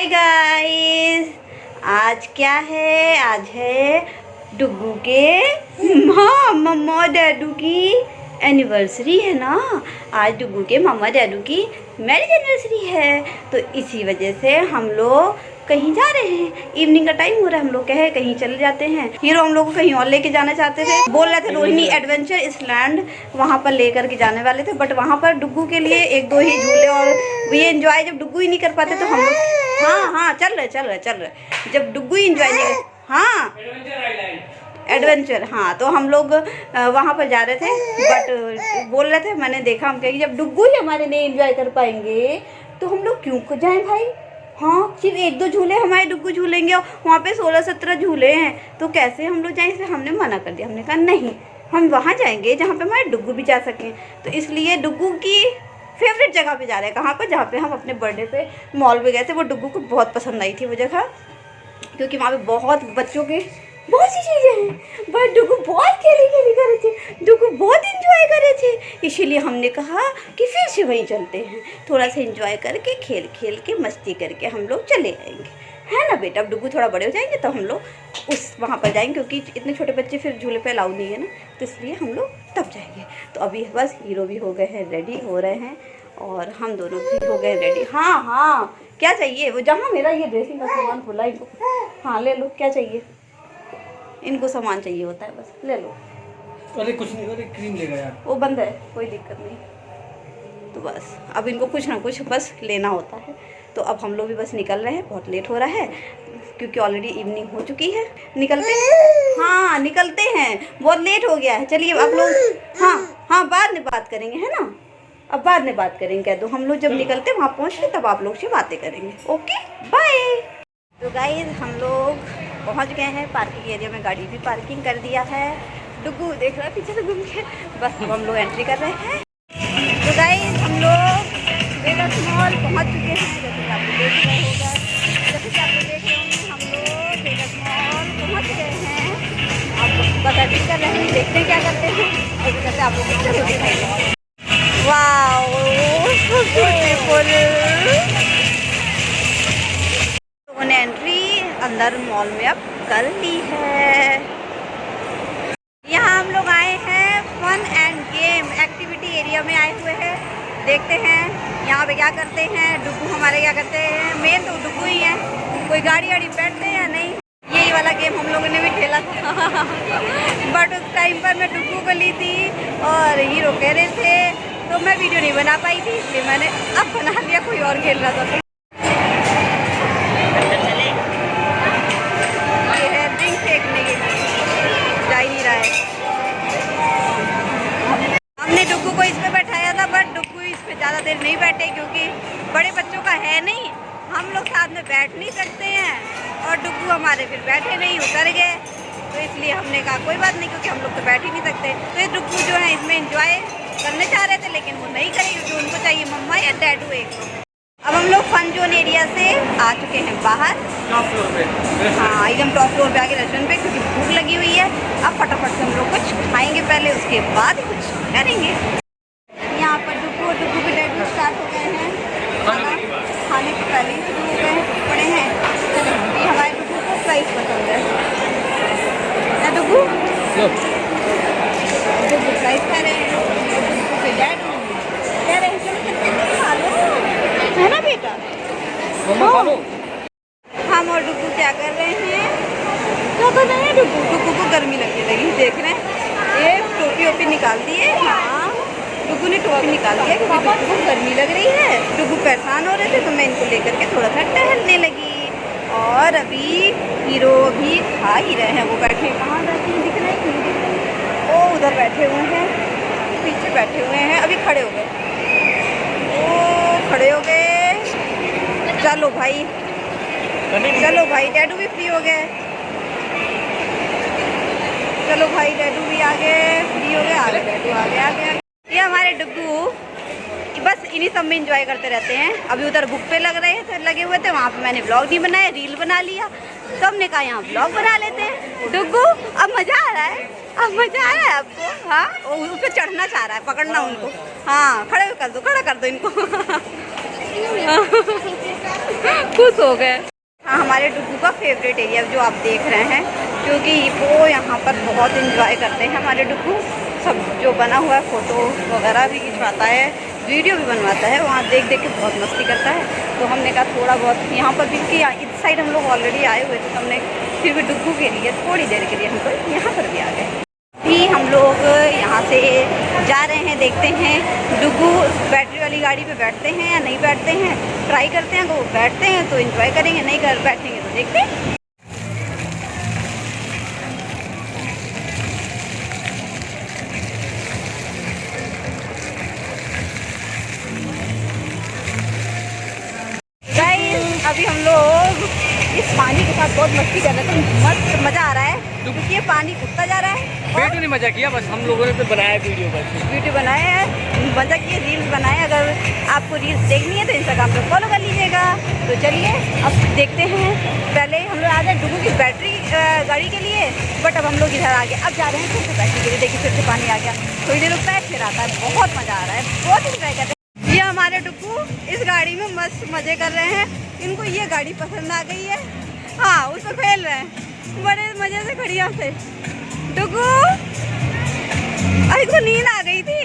Hi guys, आज क्या है? आज है डुग्गू के मम्मा डैडू की एनिवर्सरी है ना। आज डुग्गू के मम्मा डैडू की मैरिज एनिवर्सरी है, तो इसी वजह से हम लोग कहीं जा रहे हैं। इवनिंग का टाइम हो रहा है, हम लोग कहे कहीं चले जाते हैं। हीरो हम लोग को कहीं और लेके जाना चाहते थे, बोल रहे थे रोहिणी एडवेंचर इसलैंड वहाँ पर लेकर के जाने वाले थे, बट वहाँ पर डुग्गू के लिए एक दो ही झूले और ये एंजॉय जब डुग्गू ही नहीं कर पाते तो हम लोग हाँ चल रहे जब डुग्गू ही एंजॉय नहीं एडवेंचर तो हम लोग वहाँ पर जा रहे थे, बट बोल रहे थे, मैंने देखा हम कहेंगे जब डुग्गू ही हमारे नहीं एंजॉय कर पाएंगे तो हम लोग क्यों जाएं भाई। हाँ, सिर्फ एक दो झूले हमारे डुग्गू झूलेंगे और वहाँ पे 16-17 झूले हैं, तो कैसे हम लोग जाएं। इसलिए हमने मना कर दिया। हमने कहा नहीं, हम वहाँ जाएंगे जहाँ पे हमारे डुग्गू भी जा सकें। तो इसलिए डुग्गू की फेवरेट जगह पे जा रहे हैं। कहाँ पर? जहाँ पे हम अपने बर्थडे पे मॉल पे गए थे। वो डुग्गू को बहुत पसंद आई थी वो जगह, क्योंकि वहाँ पे बहुत बच्चों के बहुत सी चीज़ें हैं। बट डुग्गू बहुत खेली कर रहे थे, डुग्गू बहुत इंजॉय कर रहे थे। इसीलिए हमने कहा कि फिर से वहीं चलते हैं, थोड़ा सा इंजॉय करके खेल के मस्ती करके हम लोग चले आएंगे, है ना बेटा। अब डुग्गू थोड़ा बड़े हो जाएंगे तो हम लोग उस वहाँ पर जाएंगे, क्योंकि इतने छोटे बच्चे फिर झूले पे अलाउ नहीं है ना, तो इसलिए हम लोग तब जाएंगे। तो अभी बस हीरो भी हो गए हैं, रेडी हो रहे हैं, और हम दोनों भी हो गए रेडी। हाँ, क्या चाहिए? वो जहाँ मेरा ये ड्रेसिंग का सामान खुला इनको, हाँ ले लो, क्या चाहिए इनको? सामान चाहिए होता है, बस ले लो। अरे कुछ नहीं, अरे क्रीम लेगा यार, वो बंद है, कोई दिक्कत नहीं। तो बस अब इनको कुछ ना कुछ बस लेना होता है। तो अब हम लोग भी बस निकल रहे हैं, बहुत लेट हो रहा है क्योंकि ऑलरेडी इवनिंग हो चुकी है। निकलते हैं, हाँ निकलते हैं, बहुत लेट हो गया है। चलिए आप लोग, हाँ बाद में बात करेंगे, है ना। अब बाद में बात करेंगे, कह दो। हम लोग जब निकलते वहाँ पहुँच के तब आप लोग से बातें करेंगे। Okay bye. तो गाइस हम लोग पहुँच गए हैं पार्किंग एरिया में, गाड़ी भी पार्किंग कर दिया है। डुग्गू देख रहा है पीछे से घूम के, बस अब हम लोग एंट्री कर रहे हैं। तो गाइस हम लोग वेगस मॉल पहुँच चुके हैं। जैसे कि आप लोग देख रहे होगा, जैसे कि आप लोग देख रहे होंगे, हम लोग वेगस मॉल पहुँच गए हैं। अब बस एंट्री कर रहे हैं, देखते हैं क्या करते हैं, और करते आप लोग को दिखाएंगे। Wow beautiful. लोगों ने एंट्री अंदर मॉल में अब कर ली है। यहाँ हम लोग आए हैं fun and game activity area में आए हुए हैं। देखते हैं यहाँ पे क्या करते हैं। डुग्गू हमारे क्या करते हैं, मेन तो डुग्गू ही है। कोई गाड़ी वाड़ी बैठते हैं या नहीं। यही वाला गेम हम लोगों ने भी खेला था बट उस टाइम पर मैं डुग्गू को ली थी और हीरो कह रहे थे, तो मैं वीडियो नहीं बना पाई थी, इसलिए मैंने अब बना लिया। कोई और खेल रहा था। ये है रिंग फेंकने के लिए, जा ही नहीं रहा है। हमने डुग्गू को इस पे बैठाया था, बट डुग्गू इस पे ज़्यादा देर नहीं बैठे, क्योंकि बड़े बच्चों का है नहीं। हम लोग साथ में बैठ नहीं सकते हैं, और डुग्गू हमारे फिर बैठे नहीं, उतर गए। तो इसलिए हमने कहा कोई बात नहीं, क्योंकि हम लोग तो बैठ ही नहीं सकते। तो ये डुग्गू जो है इसमें एंजॉय करने चाह रहे थे, लेकिन वो नहीं करे, क्योंकि उनको चाहिए मम्मा या डैडू एक। अब हम लोग फन जोन एरिया से आ चुके हैं बाहर, टॉप फ्लोर पे। हाँ एकदम टॉप फ्लोर पे आके रेस्टोरेंट पे, क्योंकि भूख लगी हुई है। अब फटाफट से हम लोग कुछ खाएंगे पहले, उसके बाद कुछ करेंगे। यहाँ पर डुग्गू के डैडू स्टार्ट हो गए हैं खाने के, पहले ही शुरू हो गए पड़े हैं। ये हमारे डुग्गू को फ्राइज पसंद है ना। डुग्गू फ्राइज खा रहे हैं, डुग्गू के डैडू कह रहे हैं चलो खा लो, है ना बेटा। हम और डुग्गू क्या कर रहे हैं, क्या कर रहे हैं? डुग्गू को गर्मी लगने लगी, देख रहे हैं। ये टोपी वोपी निकाल दी है। हाँ डुग्गू ने टोपी निकाल दी है, क्योंकि डुग्गू को गर्मी लग रही है। डुग्गू परेशान हो रहे थे, तो मैं इनको लेकर के थोड़ा सा टहलने लगी। और अभी हीरो भी खा ही रहे हैं। वो बैठे कहाँ बैठे हैं, दिख रहे हैं? वो उधर बैठे हुए हैं, पीछे बैठे हुए हैं। अभी खड़े हो गए, खड़े हो गए। चलो भाई डैडू भी फ्री हो गए। चलो भाई डैडू भी आ गए, फ्री हो गए, आ गए डैडू, आ गए। ये हमारे डुग्गू बस इन्हीं सब में इंजॉय करते रहते हैं। अभी उधर बुक पे लगे हुए थे, वहाँ पे मैंने व्लॉग नहीं बनाया, रील बना लिया। तो हमने कहा यहाँ व्लॉग बना लेते हैं। डुग्गू अब मज़ा आ रहा है, अब मज़ा आ रहा है आपको? हाँ, उस पर चढ़ना चाह रहा है, पकड़ना उनको। हाँ खड़ा कर दो इनको खुश हो गए। हाँ, हमारे डुग्गू का फेवरेट एरिया जो आप देख रहे हैं, क्योंकि वो यहाँ पर बहुत इंजॉय करते हैं हमारे डुग्गू। सब जो बना हुआ है फ़ोटो वगैरह भी खिंचवाता है, वीडियो भी बनवाता है, वहाँ देख देख के बहुत मस्ती करता है। तो हमने कहा थोड़ा बहुत यहाँ पर भी, क्योंकि इस साइड हम लोग ऑलरेडी आए हुए थे, तो हमने फिर भी डुग्गू के लिए थोड़ी देर के लिए हम लोग यहाँ पर भी आ गए। भी हम लोग यहाँ से जा रहे हैं, देखते हैं डुग्गू बैटरी वाली गाड़ी पे बैठते हैं या नहीं बैठते हैं, ट्राई करते हैं। अगर वो बैठते हैं तो एंजॉय करेंगे, नहीं कर बैठेंगे तो देखते हैं। गाइस, अभी हम लोग इस पानी के साथ बहुत मस्ती कर रहे थे, मस्त मज़ा आ रहा है क्योंकि ये पानी उठता जा रहा है। वीडियो नहीं मजा किया, बस हम लोगों ने तो बनाया वीडियो, बस वीडियो बनाए हैं, मज़ा किए, रील्स बनाए। अगर आपको रील्स देखनी है तो इंस्टाग्राम पे फॉलो कर लीजिएगा। तो चलिए अब देखते हैं। पहले हम लोग आ गए डुग्गू की बैटरी गाड़ी के लिए, बट अब हम लोग इधर आ गए। अब जा रहे हैं फिर से बैटरी के लिए। देखिए फिर से पानी आ गया, थोड़ी देर रुकता है फिर आता है। बहुत मज़ा आ रहा है, बहुत इंजॉय कर रहे हैं। ये हमारे डुग्गू इस गाड़ी में मस्त मज़े कर रहे हैं। इनको ये गाड़ी पसंद आ गई है। हाँ, उस पर खेल रहे हैं बड़े मज़े से, खड़िया से। डुग्गू, अरे इसको नींद आ गई थी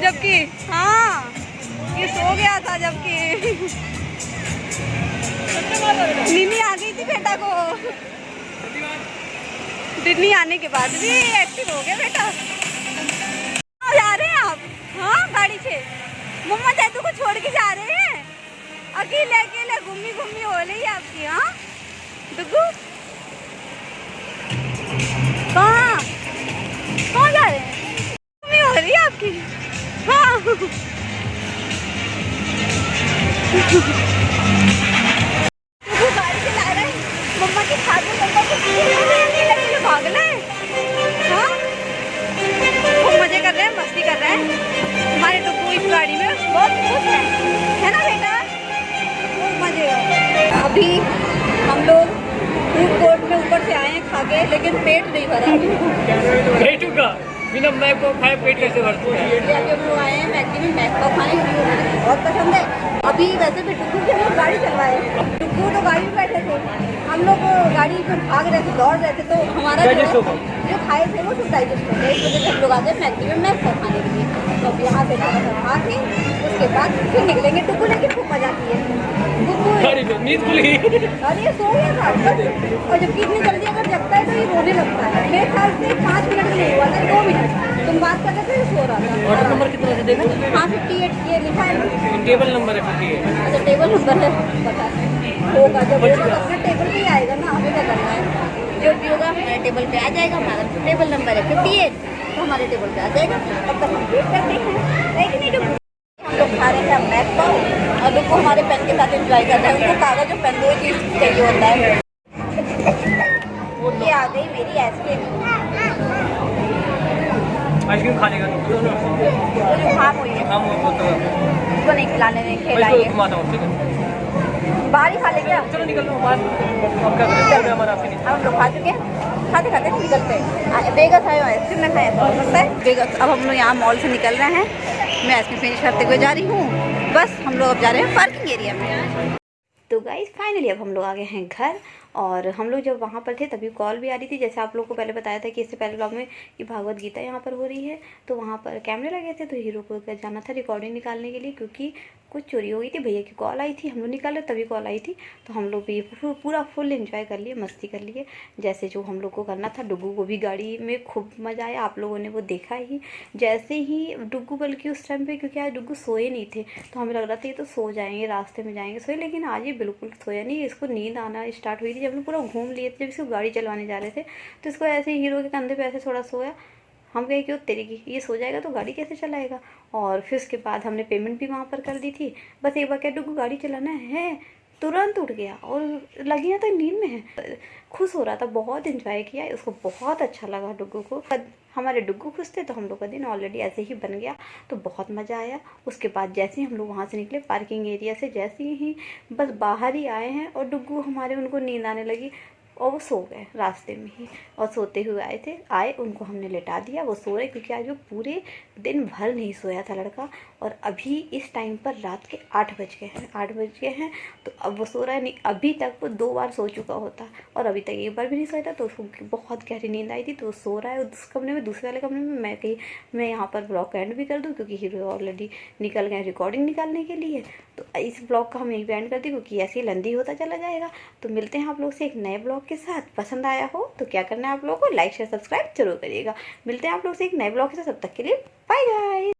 जबकि, हाँ ये सो गया था, जबकि नींद आ गई थी बेटा को। दिल्ली आने के बाद भी एक्टिव हो गया बेटा। कहाँ जा रहे हैं आप? हाँ, गाड़ी से मम्मा दादू को छोड़ के जा रहे हैं, अकेले अकेले घूमी घूमी हो रही है आपकी। हाँ डुग्गू, कहाँ कहाँ जा रहे हैं? घूमी हो रही है आपकी। हाँ डुग्गू गाड़ी चला रहे हैं, मम्मा के साथ में मम्मा को अकेले भाग रहे हैं। हाँ, खूब मजे कर रहे हैं, मस्ती कर रहे हैं। हमारे डुग्गू इस गाड़ी में बहुत खुश है ना बेटा? खूब मजे। अभी हम लोग फूड कोर्ट में ऊपर से आए हैं खा के, लेकिन पेट नहीं भरा। पेटूगा बिना मैप को खाए पेट कैसे भरता है? अभी हम लोग आए हैं मैगी में मैक पाव खाने, क्योंकि मुझे बहुत पसंद है। अभी वैसे भी डुग्गू की हम लोग गाड़ी चलवाए, डुग्गू तो गाड़ी में बैठे थे, हम लोग गाड़ी में भाग रहे थे, दौड़ रहे थे, तो हमारा जो खाए थे वो सब डाइजेस्ट हो गया। इस वजह से हम लोग आ गए मैगी में मैक पाव खाने के लिए। तो अब यहाँ से खा के उसके बाद फिर निकलेंगे। डुग्गू लेकिन खूब मजा की है। डुग्गू नींद खुल गई, अरे सो गया था, और जबकि इतनी जल्दी अगर जगता है तो ये रोने लगता है। मेरे ख्याल से 5 मिनट नहीं हुआ था, 2 मिनट तुम बात कर रहे थे, सो रहा था। ऑर्डर नंबर कितना से देखा? हाँ 58 ये लिखा है ना, टेबल नंबर है 58। अच्छा टेबल नंबर है, पता होगा जब होगा अपना टेबल पे ही आएगा ना, हमें क्या करना है। जो भी होगा हमारे टेबल पे आ जाएगा। हमारा टेबल नंबर है 58, तो हमारे टेबल पे आ जाएगा। तब तक हम वेट करते हैं, है कि नहीं डुग्गू? हम लोग खा रहे हैं मैक पाव, और डुग्गू हमारे पेन के साथ एंजॉय कर रहे हैं। उनको कागज और पेन दो चीज़ चाहिए होता है। ये आ गई मेरी आइसक्रीम। आइसक्रीम खाने का वो जो खाम हुई है, हम वो तो उसको नहीं खिलाने नहीं मैं खिलाएंगे, घुमाता हूँ, ठीक है? बाहर ही खा लेंगे। चलो निकल लो बाहर, अब क्या करें, हमारा फिनिश। अब हम लोग खा चुके हैं, खाते खाते निकलते हैं। बेगस है, आइसक्रीम में खाए तो हो सकता है बेगस। अब हम लोग यहाँ मॉल से निकल रहे हैं, मैं आइसक्रीम फिनिश करते हुए जा रही हूँ। बस हम लोग अब जा रहे हैं पार्किंग एरिया में। तो गाइस फाइनली अब हम लोग आ गए हैं घर। और हम लोग जब वहाँ पर थे तभी कॉल भी आ रही थी, जैसे आप लोगों को पहले बताया था कि इससे पहले ब्लॉग में कि भागवत गीता यहाँ पर हो रही है। तो वहाँ पर कैमरे लगे थे, तो हीरो को जाना था रिकॉर्डिंग निकालने के लिए, क्योंकि कुछ चोरी हो गई थी। भैया की कॉल आई थी, हम लोग निकाले तभी कॉल आई थी। तो हम लोग भी पूरा फुल एंजॉय कर लिए, मस्ती कर लिए, जैसे जो हम लोग को करना था। डुग्गू को भी गाड़ी में खूब मज़ा आया, आप लोगों ने वो देखा ही। जैसे ही डुग्गू, बल्कि उस टाइम पे क्योंकि आज डुग्गू सोए नहीं थे, तो हमें लग रहा था ये तो सो जाएंगे, रास्ते में जाएंगे सोए, लेकिन आज ये बिल्कुल सोया नहीं। इसको नींद आना स्टार्ट हुई थी जब हम पूरा घूम लिए थे, जब इसको गाड़ी चलवाने जा रहे थे। तो इसको ऐसे ही हीरो के कंधे पे ऐसे थोड़ा सोया। हम कहे क्यों तेरी की, ये सो जाएगा तो गाड़ी कैसे चलाएगा। और फिर उसके बाद हमने पेमेंट भी वहाँ पर कर दी थी। बस एक बार क्या डुग्गू गाड़ी चलाना है, तुरंत उठ गया और लगी ना तो नींद में है, खुश हो रहा था, बहुत इंजॉय किया, उसको बहुत अच्छा लगा डुग्गू को। हमारे डुग्गू खुश थे तो हम लोग का दिन ऑलरेडी ऐसे ही बन गया, तो बहुत मज़ा आया। उसके बाद जैसे ही हम लोग वहाँ से निकले पार्किंग एरिया से, जैसे ही बस बाहर ही आए हैं और डुग्गू हमारे, उनको नींद आने लगी। और वो सो गए रास्ते में ही। और सोते हुए आए उनको हमने लेटा दिया, वो सो रहे क्योंकि आज वो पूरे दिन भर नहीं सोया था लड़का। और अभी इस टाइम पर रात के 8 बज गए हैं, 8 बज गए हैं। तो अब वो सो रहा है नहीं, अभी तक वो 2 बार सो चुका होता और अभी तक एक बार भी नहीं सोया था। तो उसको बहुत गहरी नींद आई थी, तो वो सो रहा है उस कमरे में, दूसरे वाले कमरे में। मैं यहाँ पर ब्लॉग एंड भी कर दूँ क्योंकि हीरो ऑलरेडी निकल गए रिकॉर्डिंग निकालने के लिए। तो इस ब्लॉग का हम यहीं पे एंड कर दी क्योंकि ऐसे ही लंदी होता चला जाएगा। तो मिलते हैं आप लोग से एक नए ब्लॉग के साथ। पसंद आया हो तो क्या करना है आप लोगों को, लाइक शेयर सब्सक्राइब जरूर करिएगा। मिलते हैं आप लोग से एक नए ब्लॉग के साथ, तब तक के लिए बाय गाइस।